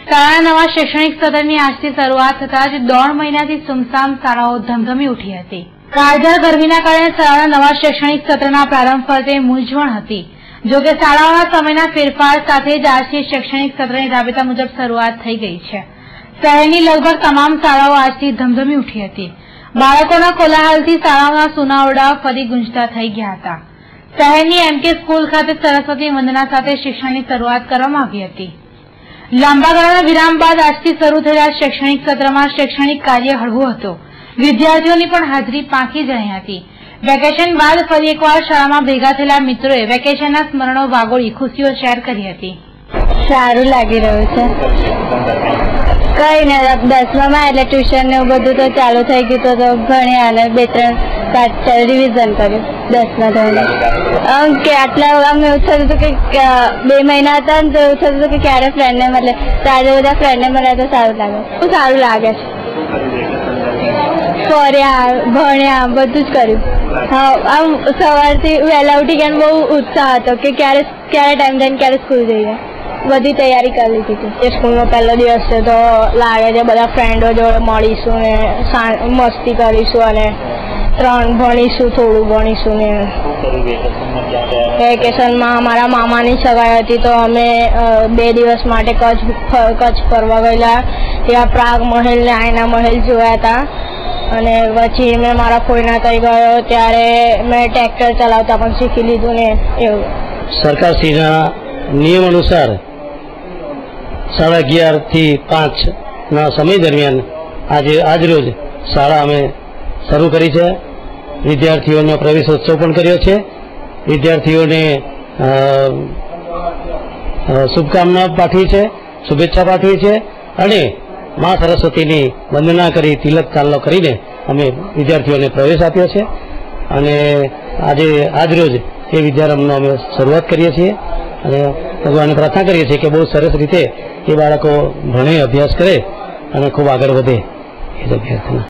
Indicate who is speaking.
Speaker 1: શાળાના નવા શૈક્ષણિક સત્રની આજથી શરૂઆત થતાં જ 1.5 મહિનાથી સુમસામ શાળાઓ ધમધમી ઉઠી હતી। કાળઝાળ ગરમીના કારણે શાળાના નવા શૈક્ષણિક સત્રના પ્રારંભ ફરતે મૂંઝવણ હતી। જોકે શાળાઓના સમયના ફેરફાર સાથે જ આજથી શૈક્ષણિક સત્રની રાબેતા મુજબ શરૂઆત થઈ ગઈ છે। શહેરની લગભગ તમામ શાળાઓ આજથી ધમધમી ઉઠી હતી। બાળકોના કોલાહલથી શાળાઓના સુનાવડા ફરી ગુંજતા થઈ ગયા હતા। શહેરની એમકે સ્કૂલ ખાતે સરસ્વતી વંદના સાથે શિક્ષણની શરૂઆત કરવામાં આવી હતી। લાંબા ગાળાના વિરામ બાદ આજથી શરૂ થયેલા શૈક્ષણિક સત્રમાં શૈક્ષણિક કાર્ય હળવું હતું। વિદ્યાર્થીઓની પણ હાજરી પાંખી જ રહી હતી। વેકેશન બાદ ફરી એકવાર શાળામાં ભેગા થયેલા મિત્રોએ વેકેશનના સ્મરણો વાગોળી ખુશીઓ શેર કરી હતી।
Speaker 2: સારું લાગી રહ્યું છે। કઈ ને 10માં એટલે ટ્યુશન ને બધું તો ચાલુ થઈ ગયું તો ભણ્યા અને 2-3 પાઠ રિવિઝન કર્યું 10મા ધોરણે। કે આટલા આમ એવું થતું હતું કે 2 મહિના હતા ને તો એવું થતું હતું કે ક્યારે ફ્રેન્ડને મળે, તો આજે બધા ફ્રેન્ડને મળ્યા તો સારું લાગે। બહુ સારું લાગે છે। ફર્યા, ભણ્યા, બધું જ કર્યું। હા, આમ સવારથી વહેલા ઉઠી ગયા બહુ ઉત્સાહ હતો કે ક્યારે ટાઈમ થઈને ક્યારે સ્કૂલ જઈએ। બધી તૈયારી કરી લીધી હતી। સ્કૂલનો પહેલો દિવસ છે તો લાગે છે બધા ફ્રેન્ડો જોડે મળીશું ને મસ્તી કરીશું અને 3 ભણીશું, થોડું ભણીશું ને વેકેશનમાં અમારા મામાની સગાઈ હતી તો અમે 2 દિવસ માટે કચ્છ ફરવા ગયેલા। ત્યાં પ્રાગ મહેલ ને આયના મહેલ જોયા હતા અને પછી મેં મારા ફોઈના ત્યાં ગયો ત્યારે મેં ટ્રેક્ટર ચલાવતા પણ શીખી લીધું ને એવું।
Speaker 3: સરકારશ્રીના નિયમ અનુસાર 11:30 થી 5 સમય દરમિયાન આજરોજ શાળા અમે શરૂ કરી છે। વિદ્યાર્થીઓનો પ્રવેશોત્સવ પણ કર્યો છે। વિદ્યાર્થીઓને શુભકામના પાઠવી છે, શુભેચ્છા પાઠવી છે અને મા સરસ્વતીની વંદના કરી તિલક ચાંદલો કરીને અમે વિદ્યાર્થીઓને પ્રવેશ આપ્યો છે અને આજરોજ એ વિદ્યારંભનો અમે શરૂઆત કરીએ છીએ અને ભગવાનને પ્રાર્થના કરીએ છીએ કે બહુ સરસ રીતે એ બાળકો ભણે, અભ્યાસ કરે અને ખૂબ આગળ વધે એ જ અભ્યર્થના।